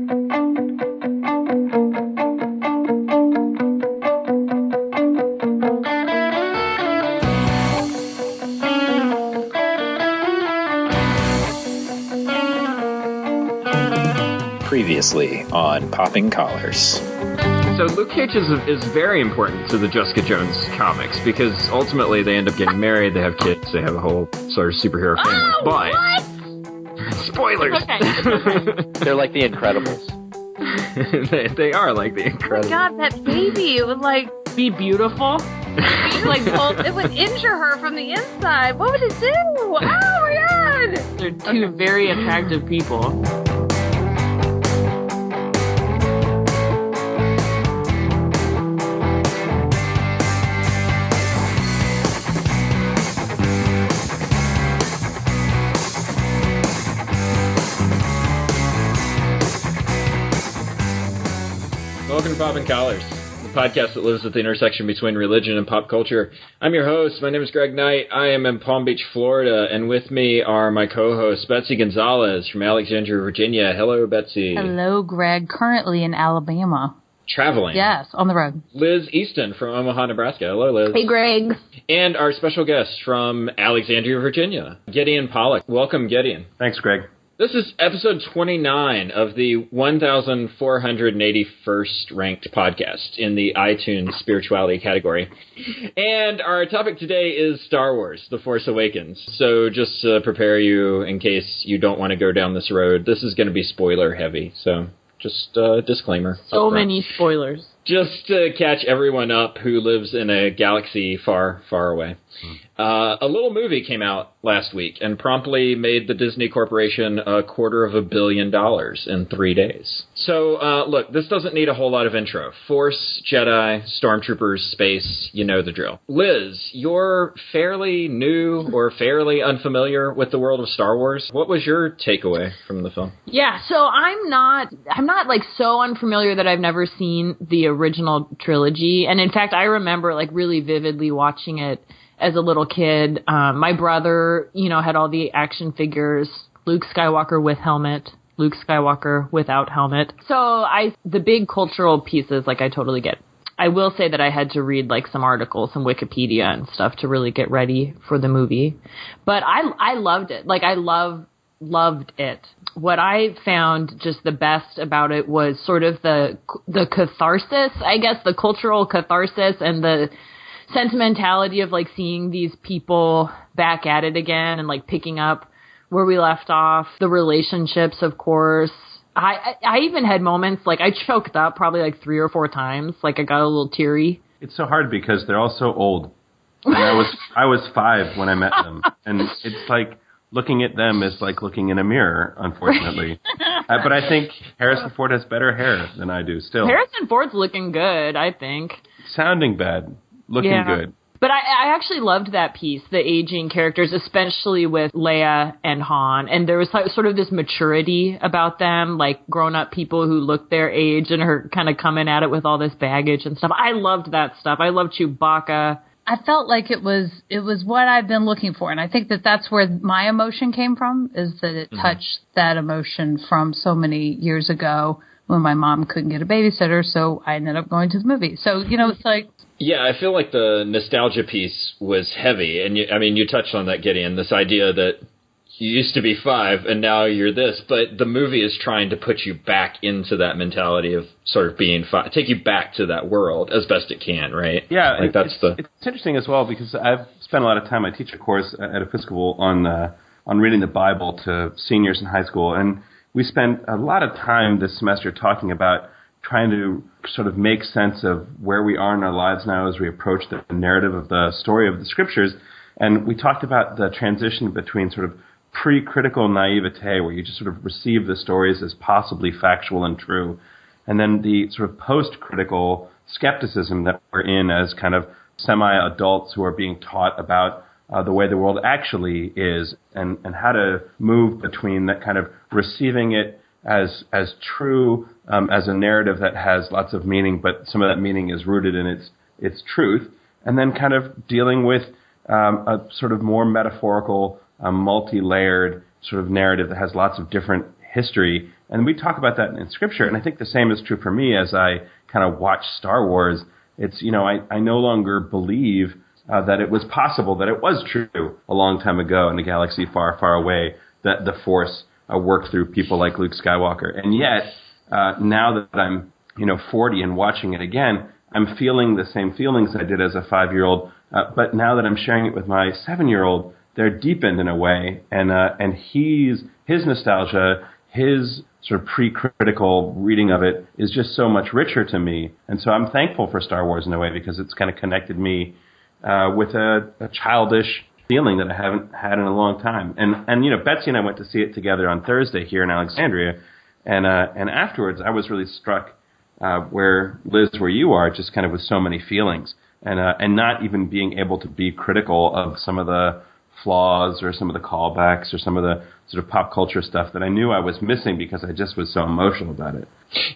Previously on Popping Collars. So Luke Cage is very important to the Jessica Jones comics because ultimately they end up getting married, they have kids, they have a whole sort of superhero family. But what? Spoilers. Okay. They're like the Incredibles. they are like the Incredibles. Oh my god, that baby would be beautiful. It would injure her from the inside. What would it do? Oh my god! They're two very attractive people. Welcome to Popping Collars, the podcast that lives at the intersection between religion and pop culture. I'm your host. My name is Greg Knight. I am in Palm Beach, Florida, and with me are my co-hosts, Betsy Gonzalez from Alexandria, Virginia. Hello, Betsy. Hello, Greg. Currently in Alabama. Traveling. Yes, on the road. Liz Easton from Omaha, Nebraska. Hello, Liz. Hey, Greg. And our special guest from Alexandria, Virginia, Gideon Pollach. Welcome, Gideon. Thanks, Greg. This is episode 29 of the 1,481st ranked podcast in the iTunes spirituality category. And our topic today is Star Wars, The Force Awakens. So just to prepare you in case you don't want to go down this road, this is going to be spoiler heavy. So just a disclaimer. So many spoilers. Just to catch everyone up who lives in a galaxy far, far away. A little movie came out last week and promptly made the Disney Corporation $250 million in 3 days. So, look, this doesn't need a whole lot of intro. Force, Jedi, Stormtroopers, space, you know the drill. Liz, you're fairly new or fairly unfamiliar with the world of Star Wars. What was your takeaway from the film? Yeah, so I'm not so unfamiliar that I've never seen the original trilogy. And in fact, I remember really vividly watching it as a little kid. My brother, had all the action figures, Luke Skywalker with helmet, Luke Skywalker without helmet. So the big cultural pieces, I totally get. I will say that I had to read some articles, some Wikipedia and stuff to really get ready for the movie. But I loved it. I loved it. What I found just the best about it was sort of the catharsis, I guess, the cultural catharsis and the sentimentality of seeing these people back at it again and picking up where we left off, the relationships, of course. I even had moments I choked up probably 3 or 4 times. I got a little teary. It's so hard because they're all so old. And I was 5 when I met them, and it's looking at them is like looking in a mirror, unfortunately. But I think Harrison Ford has better hair than I do still. Harrison Ford's looking good, I think. Sounding bad. Looking good. But I actually loved that piece, the aging characters, especially with Leia and Han. And there was sort of this maturity about them, grown-up people who looked their age and are kind of coming at it with all this baggage and stuff. I loved that stuff. I loved Chewbacca. I felt like it was what I've been looking for. And I think that's where my emotion came from, is that it touched that emotion from so many years ago when my mom couldn't get a babysitter. So I ended up going to the movie. So, it's Yeah, I feel like the nostalgia piece was heavy. And you touched on that, Gideon, this idea that you used to be 5 and now you're this. But the movie is trying to put you back into that mentality of sort of being 5, take you back to that world as best it can, right? Yeah, it's interesting as well because I've spent a lot of time, I teach a course at Episcopal on reading the Bible to seniors in high school. And we spent a lot of time this semester talking about trying to sort of make sense of where we are in our lives now as we approach the narrative of the story of the scriptures. And we talked about the transition between sort of pre-critical naivete, where you just sort of receive the stories as possibly factual and true, and then the sort of post-critical skepticism that we're in as kind of semi-adults who are being taught about the way the world actually is and how to move between that kind of receiving it as true, as a narrative that has lots of meaning, but some of that meaning is rooted in its truth, and then kind of dealing with a sort of more metaphorical, multi-layered sort of narrative that has lots of different history. And we talk about that in Scripture. And I think the same is true for me as I kind of watch Star Wars. It's, I no longer believe that it was possible, that it was true a long time ago in a galaxy far, far away, that the Force worked through people like Luke Skywalker. And yet, now that I'm, 40 and watching it again, I'm feeling the same feelings I did as a 5-year-old. But now that I'm sharing it with my 7-year-old, they're deepened in a way. And his nostalgia, his sort of pre-critical reading of it is just so much richer to me. And so I'm thankful for Star Wars in a way because it's kind of connected me with a childish feeling that I haven't had in a long time. And Betsy and I went to see it together on Thursday here in Alexandria. And afterwards, I was really struck where, Liz, where you are, just kind of with so many feelings. And not even being able to be critical of some of the flaws or some of the callbacks or some of the sort of pop culture stuff that I knew I was missing because I just was so emotional about it.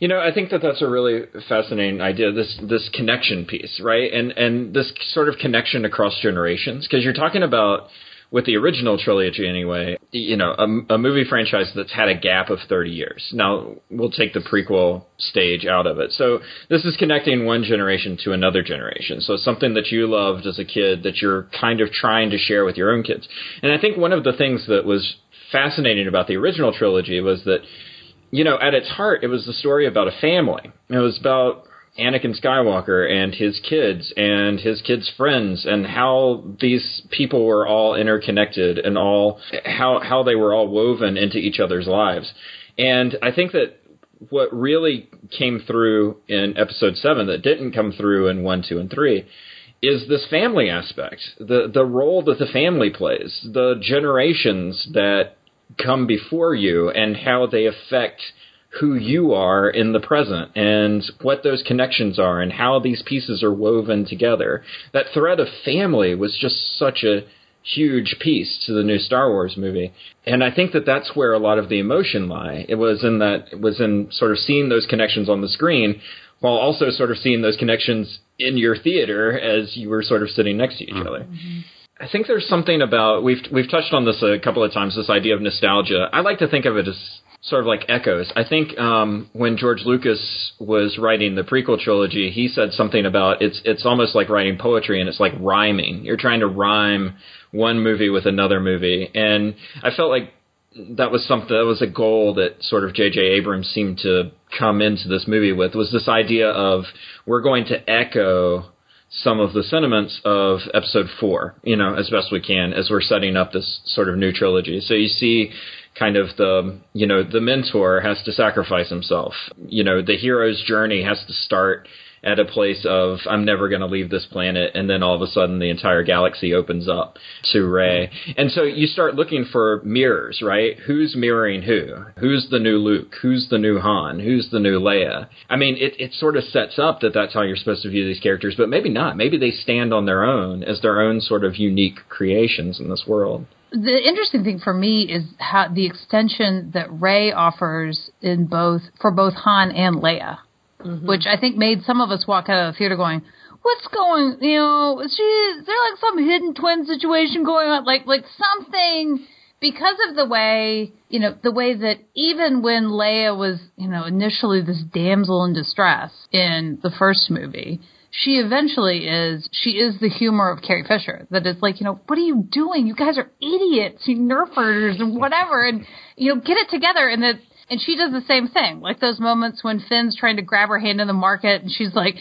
I think that's a really fascinating idea, this connection piece, right? And this sort of connection across generations, because you're talking about, with the original trilogy anyway, a movie franchise that's had a gap of 30 years. Now, we'll take the prequel stage out of it. So this is connecting one generation to another generation. So something that you loved as a kid that you're kind of trying to share with your own kids. And I think one of the things that was fascinating about the original trilogy was that, at its heart, it was the story about a family. It was about Anakin Skywalker and his kids' friends, and how these people were all interconnected and how they were all woven into each other's lives. And I think that what really came through in Episode 7 that didn't come through in 1, 2, and 3 is this family aspect, the role that the family plays, the generations that come before you and how they affect who you are in the present and what those connections are and how these pieces are woven together. That thread of family was just such a huge piece to the new Star Wars movie. And I think that that's where a lot of the emotion lie. It was in sort of seeing those connections on the screen while also sort of seeing those connections in your theater as you were sort of sitting next to each other. Mm-hmm. I think there's something about, we've touched on this a couple of times, this idea of nostalgia. I like to think of it as sort of like echoes. I think when George Lucas was writing the prequel trilogy, he said something about it's almost like writing poetry, and it's like rhyming. You're trying to rhyme one movie with another movie. And I felt like that was a goal that sort of J.J. Abrams seemed to come into this movie with, was this idea of we're going to echo some of the sentiments of Episode 4, as best we can, as we're setting up this sort of new trilogy. So you see kind of the mentor has to sacrifice himself. The hero's journey has to start at a place of, I'm never going to leave this planet, and then all of a sudden the entire galaxy opens up to Rey. And so you start looking for mirrors, right? Who's mirroring who? Who's the new Luke? Who's the new Han? Who's the new Leia? I mean, it sort of sets up that that's how you're supposed to view these characters, but maybe not. Maybe they stand on their own as their own sort of unique creations in this world. The interesting thing for me is how the extension that Rey offers for both Han and Leia, mm-hmm. which I think made some of us walk out of the theater going, "What's going? Is there like some hidden twin situation going on? Like something?" Because of the way that even when Leia was, initially this damsel in distress in the first movie, she is the humor of Carrie Fisher. That it's like, what are you doing? You guys are idiots, you nerfers and whatever, and, get it together. And she does the same thing. Like those moments when Finn's trying to grab her hand in the market and she's like,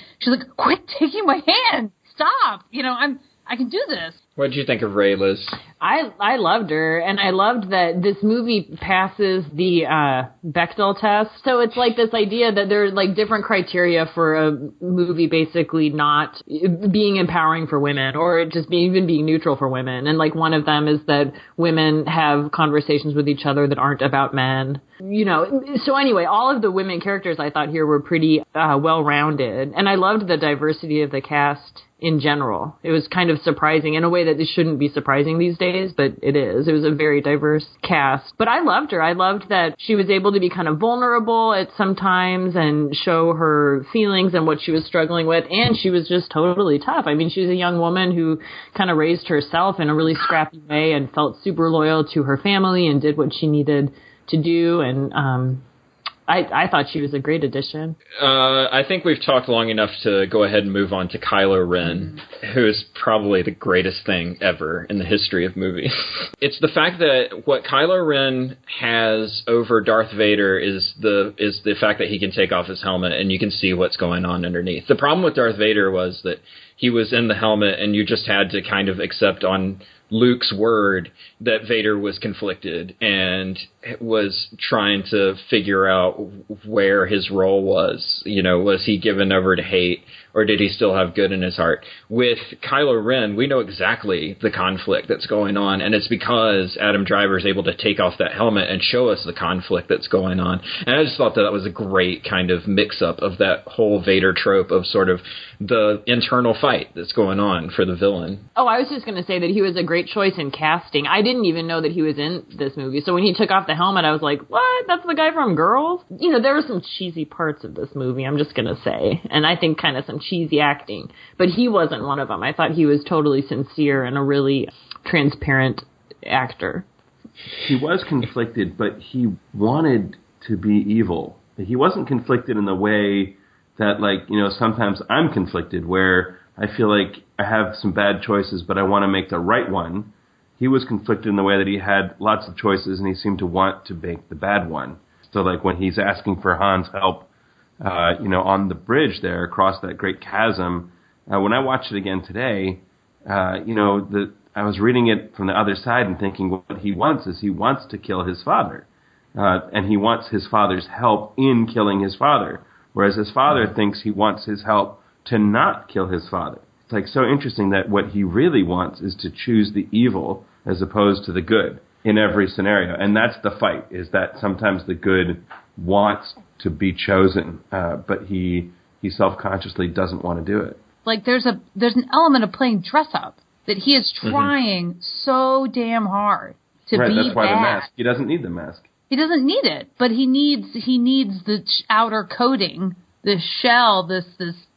quit taking my hand. Stop. I can do this. What did you think of Rey, Liz? I loved her, and I loved that this movie passes the Bechdel test. So it's like this idea that there are like different criteria for a movie basically not being empowering for women or just even being neutral for women. And like one of them is that women have conversations with each other that aren't about men. So anyway, all of the women characters I thought here were pretty well-rounded. And I loved the diversity of the cast in general. It was kind of surprising in a way that it shouldn't be surprising these days, but it is. It was a very diverse cast. But I loved her. I loved that she was able to be kind of vulnerable at some times and show her feelings and what she was struggling with. And she was just totally tough. I mean, she was a young woman who kind of raised herself in a really scrappy way and felt super loyal to her family and did what she needed to do, and I thought she was a great addition. I think we've talked long enough to go ahead and move on to Kylo Ren, who is probably the greatest thing ever in the history of movies. It's the fact that what Kylo Ren has over Darth Vader is the fact that he can take off his helmet and you can see what's going on underneath. The problem with Darth Vader was that he was in the helmet and you just had to kind of accept on Luke's word that Vader was conflicted and was trying to figure out where his role was. You know, was he given over to hate or did he still have good in his heart? With Kylo Ren, we know exactly the conflict that's going on, and it's because Adam Driver is able to take off that helmet and show us the conflict that's going on. And I just thought that was a great kind of mix-up of that whole Vader trope of sort of the internal fight that's going on for the villain. Oh, I was just going to say that he was a great choice in casting. I didn't even know that he was in this movie. So when he took off the helmet, I was like, what? That's the guy from Girls? You know, there were some cheesy parts of this movie, I'm just going to say. And I think kind of some cheesy acting. But he wasn't one of them. I thought he was totally sincere and a really transparent actor. He was conflicted, but he wanted to be evil. He wasn't conflicted in the way that, like, you know, sometimes I'm conflicted where I feel like I have some bad choices, but I want to make the right one. He was conflicted in the way that he had lots of choices, and he seemed to want to make the bad one. So, like, when he's asking for Han's help, you know, on the bridge there across that great chasm, when I watched it again today, you know, I was reading it from the other side and thinking what he wants is he wants to kill his father. And he wants his father's help in killing his father. Whereas his father thinks he wants his help to not kill his father. It's like so interesting that what he really wants is to choose the evil as opposed to the good in every scenario. And that's the fight, is that sometimes the good wants to be chosen, but he self-consciously doesn't want to do it. Like there's an element of playing dress up, that he is trying so damn hard to be that's why bad. the mask. He doesn't need the mask. He doesn't need it, but he needs the outer coating, the shell, this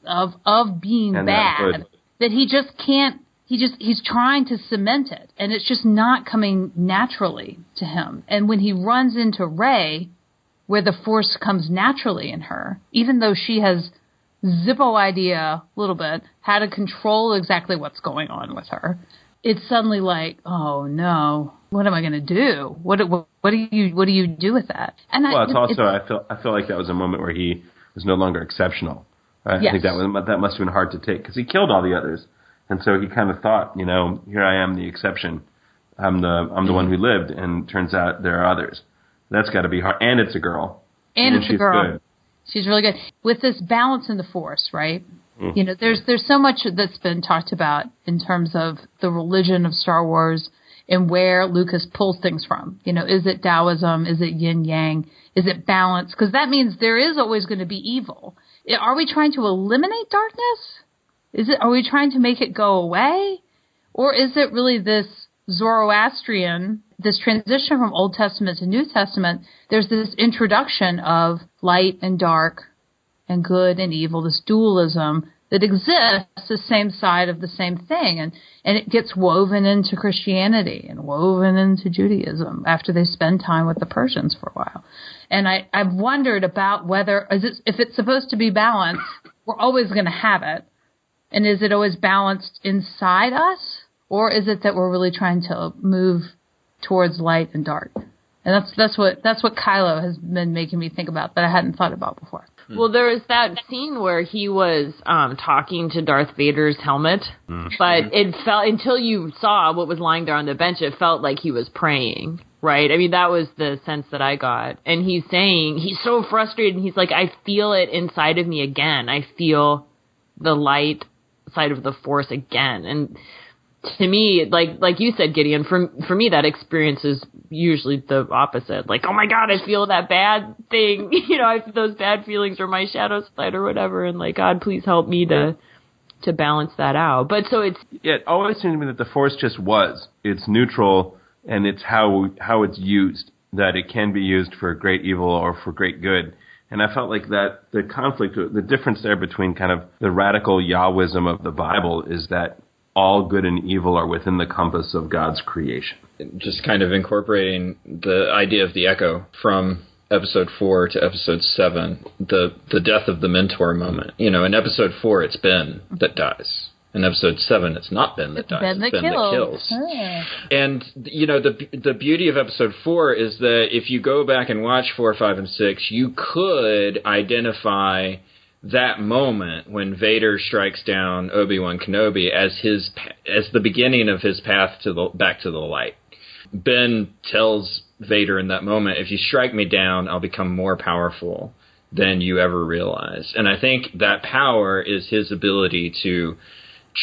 of being and bad, that he just can't. He's trying to cement it, and it's just not coming naturally to him. And when he runs into Rey, where the Force comes naturally in her, even though she has zippo idea a little bit how to control exactly what's going on with her, it's suddenly like, oh no, what am I going to do? What do you do with that? And I feel like that was a moment where he was no longer exceptional. I think that must have been hard to take because he killed all the others, and so he kind of thought, you know, here I am, the exception. I'm the one who lived, and turns out there are others. That's got to be hard, and it's a girl, and it's a girl. Good. She's really good with this balance in the Force, right? You know, there's so much that's been talked about in terms of the religion of Star Wars and where Lucas pulls things from. You know, is it Taoism? Is it yin yang? Is it balance? Because that means there is always going to be evil. Are we trying to eliminate darkness? Are we trying to make it go away? Or is it really this Zoroastrian, this transition from Old Testament to New Testament? There's this introduction of light and dark and good and evil, this dualism that exists, the same side of the same thing. And it gets woven into Christianity and woven into Judaism after they spend time with the Persians for a while. And I've wondered about whether, if it's supposed to be balanced, we're always going to have it. And is it always balanced inside us? Or is it that we're really trying to move towards light and dark? And that's what Kylo has been making me think about that I hadn't thought about before. Well, there was that scene where he was talking to Darth Vader's helmet, but it felt, until you saw what was lying there on the bench, it felt like he was praying, right? I mean, that was the sense that I got. And he's saying, he's so frustrated, and he's like, I feel it inside of me again. I feel the light side of the Force again. And to me, like you said, Gideon, for me, that experience is usually the opposite. Like, oh my God, I feel that bad thing. You know, those bad feelings are my shadow side or whatever. And like, God, please help me to balance that out. But so it always seemed to me that the Force just was. It's neutral, and it's how it's used, that it can be used for great evil or for great good. And I felt like that the conflict, the difference there between kind of the radical Yahwism of the Bible is that all good and evil are within the compass of God's creation. Just kind of incorporating the idea of the echo from episode 4 to episode 7, the death of the mentor moment. In episode 4, it's Ben that dies. In episode 7, it's not Ben that dies. It's Ben that kills. And, the beauty of episode 4 is that if you go back and watch 4, 5, and 6, you could identify that moment when Vader strikes down Obi-Wan Kenobi as the beginning of his path back to the light. Ben tells Vader in that moment, if you strike me down, I'll become more powerful than you ever realized. And I think that power is his ability to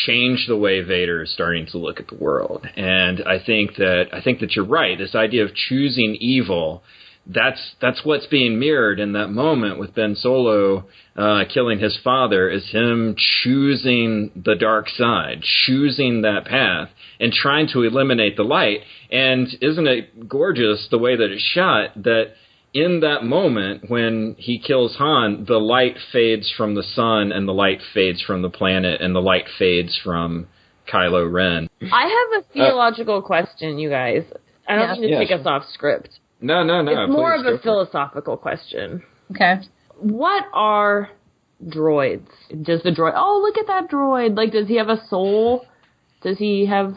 change the way Vader is starting to look at the world. And I think that you're right. This idea of choosing evil, that's what's being mirrored in that moment with Ben Solo killing his father, is him choosing the dark side, choosing that path, and trying to eliminate the light. And isn't it gorgeous the way that it's shot, that in that moment when he kills Han, the light fades from the sun, and the light fades from the planet, and the light fades from Kylo Ren. I have a theological question, you guys. I don't mean to take us off script. No. It's more of a philosophical question. Okay. What are droids? Does the droid... Oh, look at that droid. Like, does he have a soul? Does he have...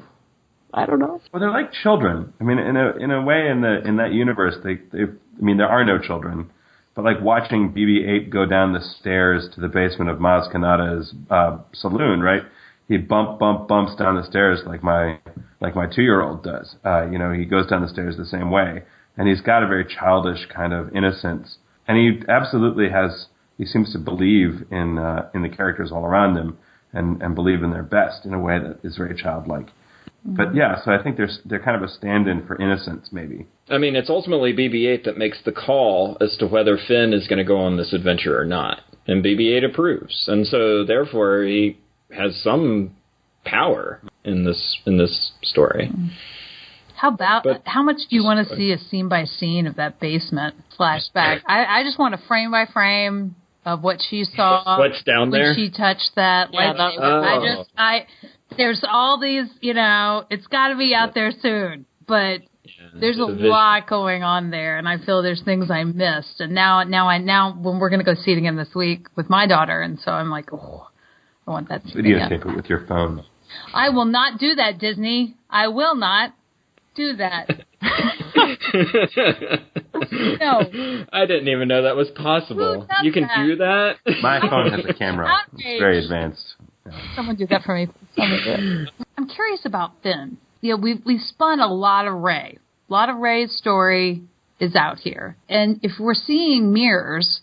I don't know. Well, they're like children. I mean, in a way, in that universe, there are no children. But like watching BB-8 go down the stairs to the basement of Maz Kanata's saloon, right? He bumps down the stairs like my 2-year-old does. He goes down the stairs the same way, and he's got a very childish kind of innocence. And he absolutely has. He seems to believe in the characters all around him, and believe in their best in a way that is very childlike. But yeah, so I think they're kind of a stand-in for innocence, maybe. I mean, it's ultimately BB-8 that makes the call as to whether Finn is going to go on this adventure or not, and BB-8 approves, and so therefore he has some power in this story. How much do you want to see a scene by scene of that basement flashback? I just want a frame by frame of what she saw. What's down there? When she touched that. There's all these, it's got to be out there soon. But there's a lot going on there, and I feel there's things I missed. And now when we're going to go see it again this week with my daughter, and so I'm like, I want that. Videotape it with your phone. I will not do that, Disney. I will not do that. No. I didn't even know that was possible. You can do that? My phone has a camera. It's very advanced. Someone do that for me. Someone do it. I'm curious about Finn. We've spun a lot of Rey. A lot of Rey's story is out here. And if we're seeing mirrors,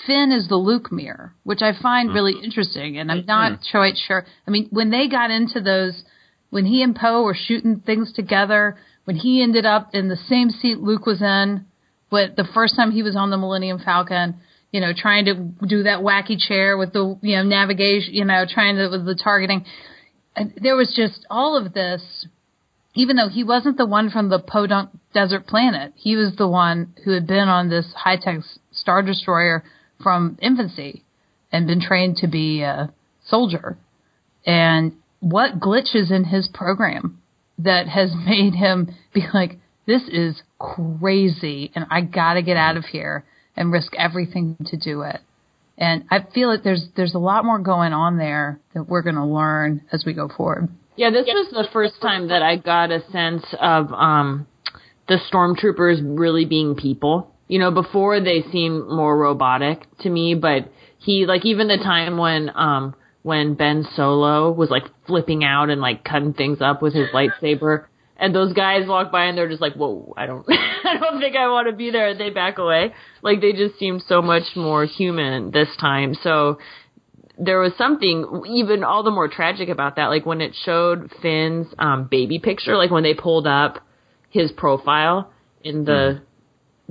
Finn is the Luke mirror, which I find really interesting. And I'm not quite sure. I mean, when they got into those, when he and Poe were shooting things together, when he ended up in the same seat Luke was in, but the first time he was on the Millennium Falcon, trying to do that wacky chair with the, navigation, with the targeting. And there was just all of this, even though he wasn't the one from the Podunk Desert planet. He was the one who had been on this high-tech Star Destroyer from infancy and been trained to be a soldier. And what glitches in his program that has made him be like, this is crazy, and I got to get out of here and risk everything to do it. And I feel like there's a lot more going on there that we're going to learn as we go forward. Yeah, this was the first time that I got a sense of the stormtroopers really being people. Before they seemed more robotic to me, but he, like, even the time when Ben Solo was, like, flipping out and, like, cutting things up with his lightsaber, and those guys walk by and they're just like, whoa, I don't think I want to be there. And they back away. Like, they just seemed so much more human this time. So there was something even all the more tragic about that. Like, when it showed Finn's baby picture, like when they pulled up his profile in the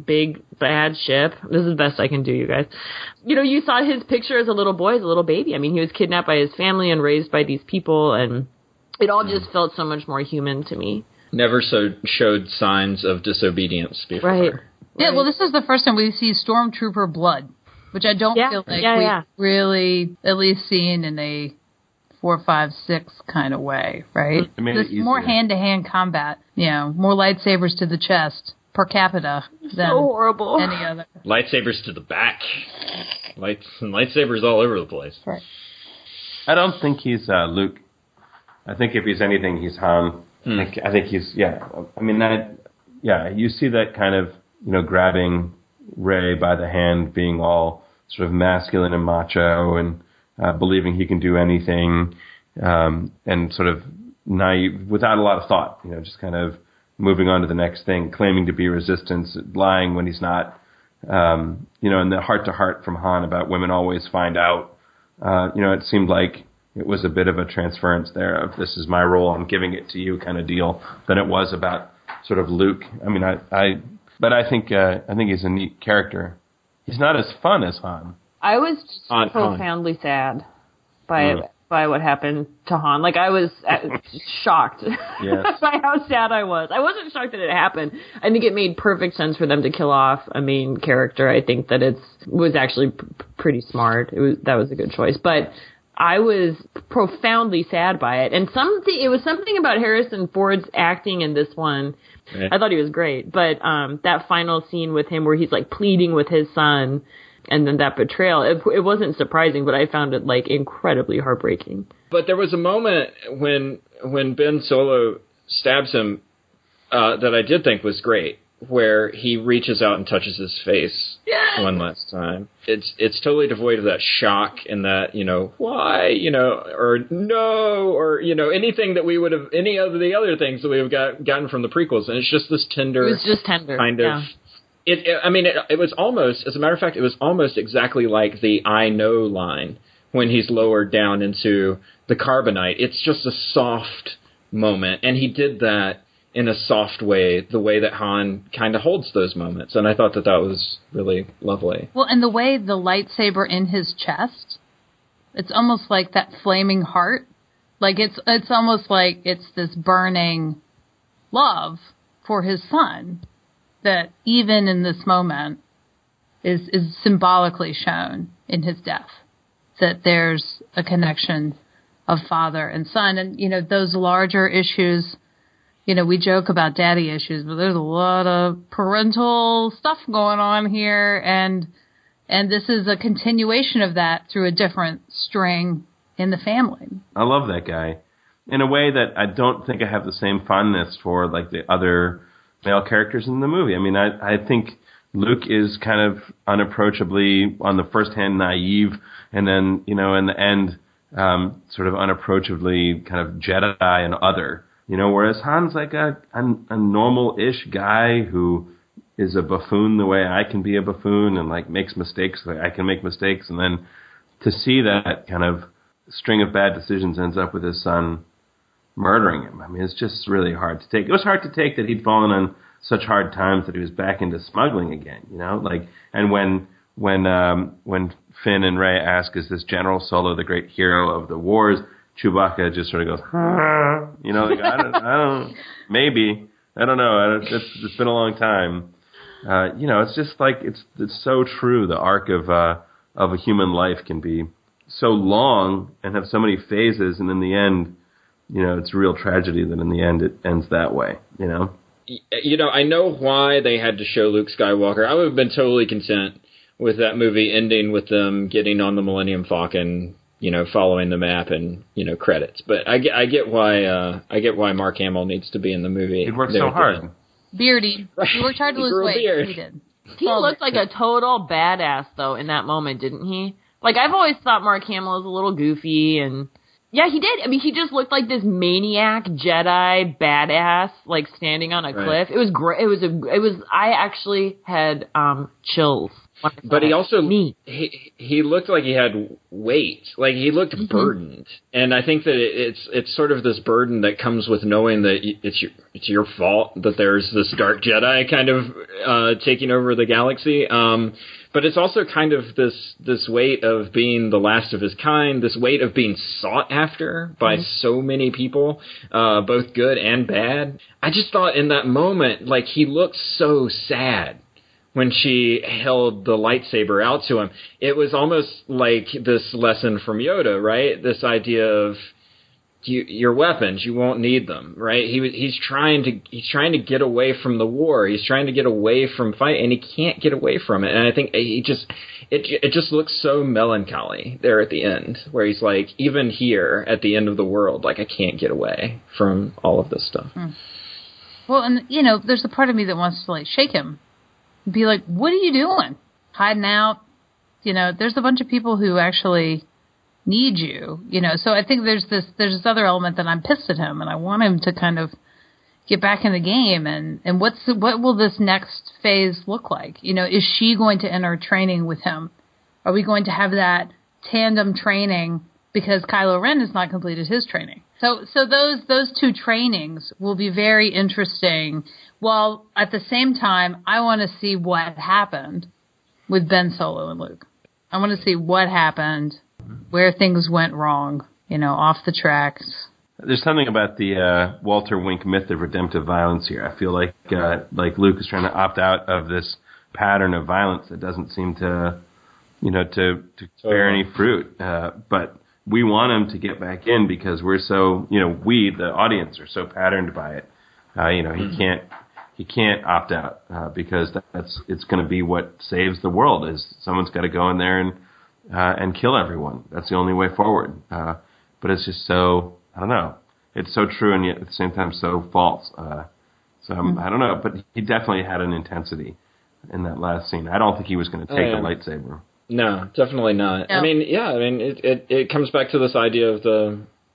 big bad ship. This is the best I can do, you guys. You saw his picture as a little boy, as a little baby. I mean, he was kidnapped by his family and raised by these people, and it all just felt so much more human to me. Never showed signs of disobedience before. Right. Yeah, well, this is the first time we see Stormtrooper blood, which I don't feel like we've really at least seen in a 4, 5, 6 kind of way, right? It made This it more easier. hand-to-hand combat, more lightsabers to the chest per capita than So horrible. any other. Lightsabers to the back. Lightsabers all over the place. Right. I don't think he's Luke. I think if he's anything, he's Han. I think he's, I mean, you see that kind of, grabbing Rey by the hand, being all sort of masculine and macho and believing he can do anything, and sort of naive, without a lot of thought, just kind of moving on to the next thing, claiming to be resistance, lying when he's not, and the heart-to-heart from Han about women always find out. It seemed like it was a bit of a transference there of this is my role, I'm giving it to you kind of deal than it was about sort of Luke. I mean, but I think he's a neat character. He's not as fun as Han. I was Han. profoundly sad by what happened to Han. Like, I was shocked by how sad I was. I wasn't shocked that it happened. I think it made perfect sense for them to kill off a main character. I think that was actually pretty smart. That was a good choice. But I was profoundly sad by it. And it was something about Harrison Ford's acting in this one. Yeah. I thought he was great. But that final scene with him where he's like pleading with his son and then that betrayal, it wasn't surprising, but I found it like incredibly heartbreaking. But there was a moment when Ben Solo stabs him that I did think was great, where he reaches out and touches his face one last time. It's totally devoid of that shock and that, why, or no, or, anything that we would have, any of the other things that we have gotten from the prequels. And it's just this tender. It was just tender. Kind of. Yeah. It was almost, as a matter of fact, it was almost exactly like the I know line when he's lowered down into the carbonite. It's just a soft moment. And he did that in a soft way, the way that Han kind of holds those moments. And I thought that was really lovely. Well, and the way the lightsaber in his chest, it's almost like that flaming heart. Like it's almost like it's this burning love for his son that even in this moment is symbolically shown in his death. That there's a connection of father and son. And, those larger issues, we joke about daddy issues, but there's a lot of parental stuff going on here, and this is a continuation of that through a different string in the family. I love that guy in a way that I don't think I have the same fondness for like the other male characters in the movie. I mean, I think Luke is kind of unapproachably, on the first hand, naive, and then, in the end, sort of unapproachably kind of Jedi and other. Whereas Han's like a normal-ish guy who is a buffoon the way I can be a buffoon and like makes mistakes the way I can make mistakes. And then to see that kind of string of bad decisions ends up with his son murdering him. I mean, it's just really hard to take. It was hard to take that he'd fallen on such hard times that he was back into smuggling again, and when Finn and Rey ask, is this General Solo the great hero of the wars? Chewbacca just sort of goes, I don't, maybe, I don't know. It's been a long time. It's just like, it's so true. The arc of a human life can be so long and have so many phases. And in the end, it's a real tragedy that in the end it ends that way, I know why they had to show Luke Skywalker. I would have been totally content with that movie ending with them getting on the Millennium Falcon, following the map and, credits. But I get why Mark Hamill needs to be in the movie. He worked so hard. Beardy. He worked hard to lose weight. He did. He looked like a total badass, though, in that moment, didn't he? Like, I've always thought Mark Hamill was a little goofy, and yeah, he did. I mean, he just looked like this maniac Jedi badass, like standing on a cliff. It was great. I actually had chills. But he also he looked like he had weight, like he looked burdened, and I think that it's sort of this burden that comes with knowing that it's your fault that there's this dark Jedi kind of taking over the galaxy. But it's also kind of this weight of being the last of his kind, this weight of being sought after by so many people, both good and bad. I just thought in that moment, like, he looked so sad when she held the lightsaber out to him. It was almost like this lesson from Yoda, right? This idea of your weapons, you won't need them, right? He's trying to get away from the war. He's trying to get away from fight, and he can't get away from it. And I think it just looks so melancholy there at the end, where he's like, even here at the end of the world, like, I can't get away from all of this stuff. Well, and there's a part of me that wants to like shake him, be like, "What are you doing? Hiding out?" There's a bunch of people who actually need you, so I think there's this other element that I'm pissed at him and I want him to kind of get back in the game, and what will this next phase look like? Is she going to enter training with him? Are we going to have that tandem training because Kylo Ren has not completed his training? So those two trainings will be very interesting, while at the same time I want to see what happened with Ben Solo and Luke. I want to see what happened, where things went wrong, off the tracks. There's something about the Walter Wink myth of redemptive violence here. I feel like Luke is trying to opt out of this pattern of violence that doesn't seem to bear any fruit. But we want him to get back in because we're so, we, the audience, are so patterned by it. He can't opt out because it's going to be what saves the world. Is someone's got to go in there and kill everyone. That's the only way forward. But it's just so, I don't know. It's so true and yet at the same time so false. I don't know. But he definitely had an intensity in that last scene. I don't think he was going to take the lightsaber. No, definitely not. No. It comes back to this idea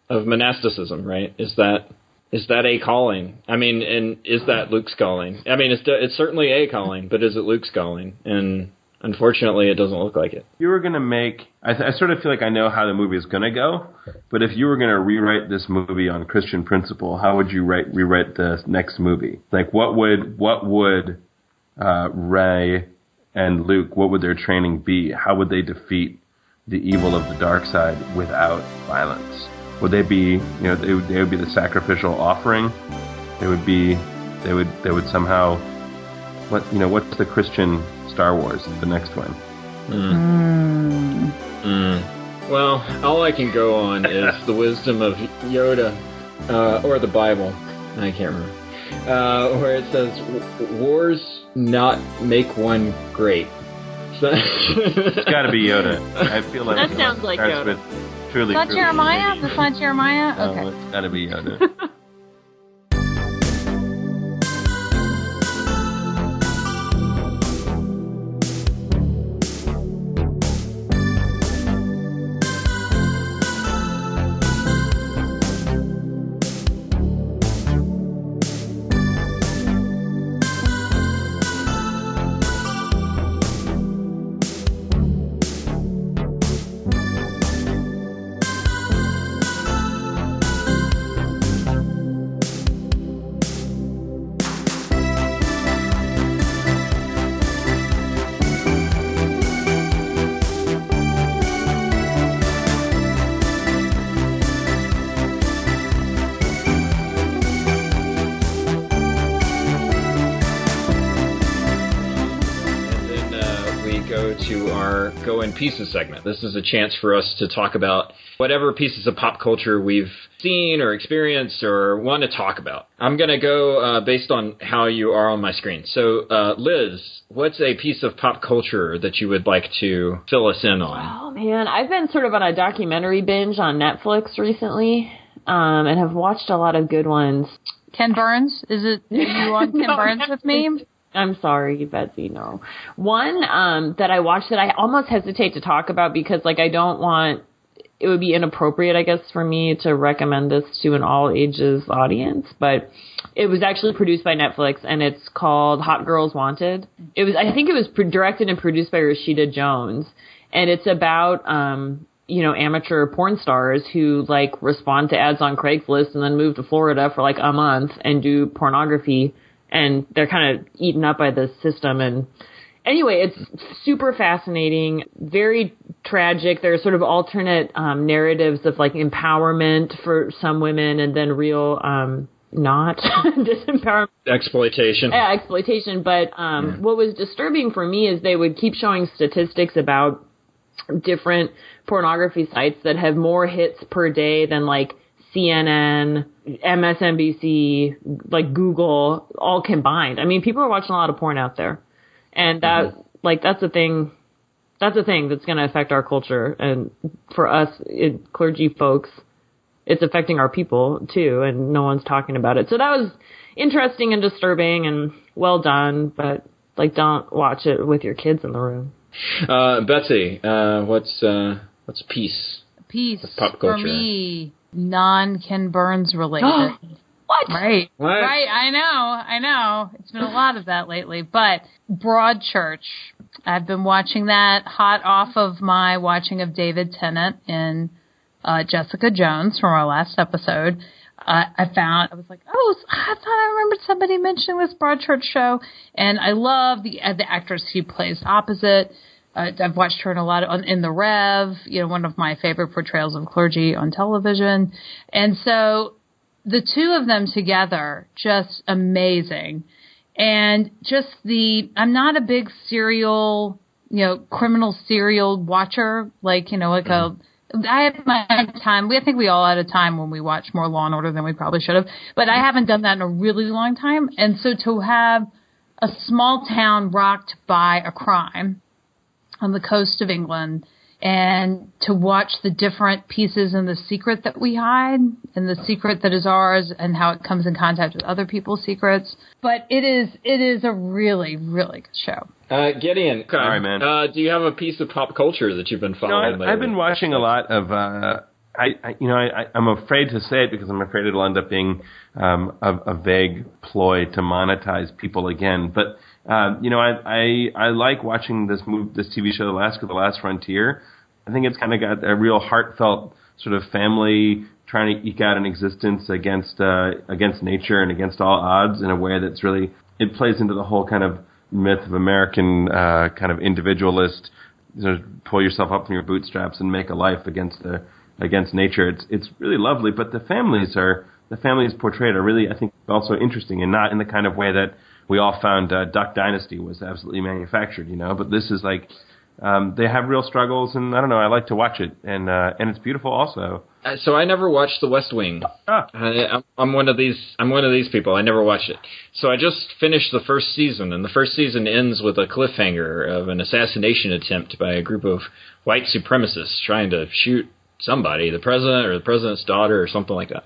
of monasticism, right? Is that a calling? And is that Luke's calling? It's certainly a calling, but is it Luke's calling? And unfortunately, it doesn't look like it. If you were going to make, I sort of feel like I know how the movie is going to go, but if you were going to rewrite this movie on Christian principle, how would you rewrite the next movie? Like, what would Rey and Luke, what would their training be? How would they defeat the evil of the dark side without violence? Would they be, they would be the sacrificial offering? They would somehow, what's the Christian Star Wars, the next one? Well, all I can go on is the wisdom of Yoda, or the Bible. I can't remember. Where it says, wars not make one great. So it's got to be Yoda. I feel like that sounds like Yoda. With truly. That's Jeremiah? That's not Jeremiah? Okay. It's got to be Yoda. To our Go in Pieces segment. This is a chance for us to talk about whatever pieces of pop culture we've seen or experienced or want to talk about. I'm going to go based on how you are on my screen. So, Liz, what's a piece of pop culture that you would like to fill us in on? Oh, man. I've been sort of on a documentary binge on Netflix recently and have watched a lot of good ones. Ken Burns? Are you on Ken Burns with me? I'm sorry, Betsy, no. One that I watched that I almost hesitate to talk about because, I don't want... It would be inappropriate, I guess, for me to recommend this to an all-ages audience. But it was actually produced by Netflix, and it's called Hot Girls Wanted. I think it was directed and produced by Rashida Jones. And it's about... amateur porn stars who respond to ads on Craigslist and then move to Florida for a month and do pornography. And they're kind of eaten up by this system. And anyway, it's super fascinating, very tragic. There are sort of alternate narratives of empowerment for some women and then real not disempowerment. Exploitation. Yeah, exploitation. But what was disturbing for me is they would keep showing statistics about different pornography sites that have more hits per day than like CNN, MSNBC, like Google, all combined. I mean, people are watching a lot of porn out there. And that, that's a thing. That's a thing that's going to affect our culture. And for us, clergy folks, it's affecting our people too, and no one's talking about it. So that was interesting and disturbing and well done, but like, don't watch it with your kids in the room. Betsy, what's peace? Peace pop culture for me, non-Ken Burns related. What? Right. What? Right. I know. It's been a lot of that lately. But Broadchurch, I've been watching that hot off of my watching of David Tennant in Jessica Jones from our last episode. I was like, I thought I remembered somebody mentioning this Broadchurch show. And I love the actress who plays opposite. I've watched her in a lot in The Rev, one of my favorite portrayals of clergy on television. And so the two of them together, just amazing. And just I'm not a big criminal serial watcher, I have my time. I think we all had a time when we watched more Law and Order than we probably should have, but I haven't done that in a really long time. And so to have a small town rocked by a crime on the coast of England, and to watch the different pieces and the secret that we hide and the secret that is ours and how it comes in contact with other people's secrets. But it is a really, really good show. Gideon, sorry, man. Do you have a piece of pop culture that you've been following lately? I've been watching a lot of. I'm afraid to say it because I'm afraid it'll end up being a vague ploy to monetize people again. But I like watching this TV show, The Last Frontier. I think it's kind of got a real heartfelt sort of family trying to eke out an existence against nature and against all odds in a way that's really, it plays into the whole kind of myth of American kind of individualist, pull yourself up from your bootstraps and make a life against nature. It's really lovely, but the families portrayed are really, I think, also interesting, and not in the kind of way that we all found Duck Dynasty was absolutely manufactured, But this is like, they have real struggles, and I don't know, I like to watch it, and it's beautiful also. So I never watched The West Wing. I'm one of these people. I never watched it. So I just finished the first season, and the first season ends with a cliffhanger of an assassination attempt by a group of white supremacists trying to shoot somebody, the president or the president's daughter or something like that.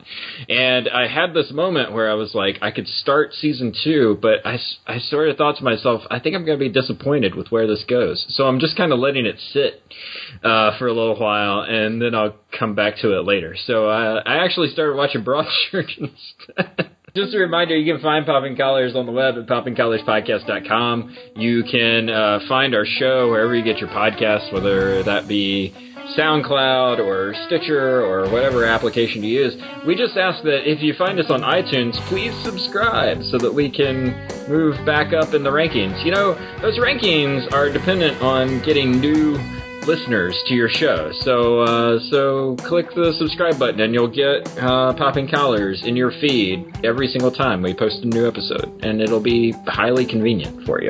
And I had this moment where I was like, I could start season 2, but I sort of thought to myself, I think I'm going to be disappointed with where this goes. So I'm just kind of letting it sit for a little while, and then I'll come back to it later. So I actually started watching Broadchurch instead. Just a reminder, you can find Popping Collars on the web at poppingcollarspodcast.com. You can find our show wherever you get your podcasts, whether that be SoundCloud or Stitcher or whatever application you use. We just ask that if you find us on iTunes, please subscribe so that we can move back up in the rankings. Those rankings are dependent on getting new listeners to your show. So click the subscribe button and you'll get Popping Collars in your feed every single time we post a new episode, and it'll be highly convenient for you.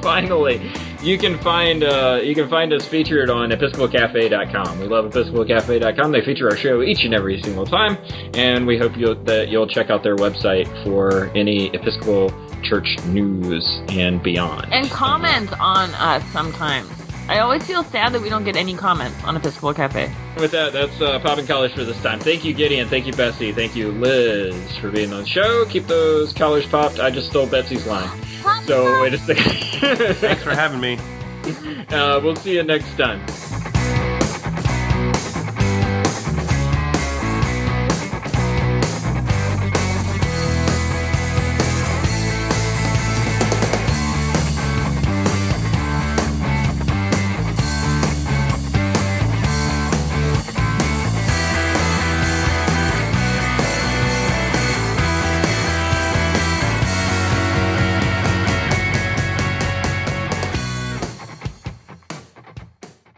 Finally, you can find us featured on EpiscopalCafe.com. We love EpiscopalCafe.com. They feature our show each and every single time, and we hope that you'll check out their website for any Episcopal Church news and beyond. And comment on us sometimes. I always feel sad that we don't get any comments on Episcopal Cafe. With that, that's Popping Collars for this time. Thank you, Gideon. Thank you, Betsy. Thank you, Liz, for being on the show. Keep those collars popped. I just stole Betsy's line. So, wait a second. Thanks for having me. We'll see you next time.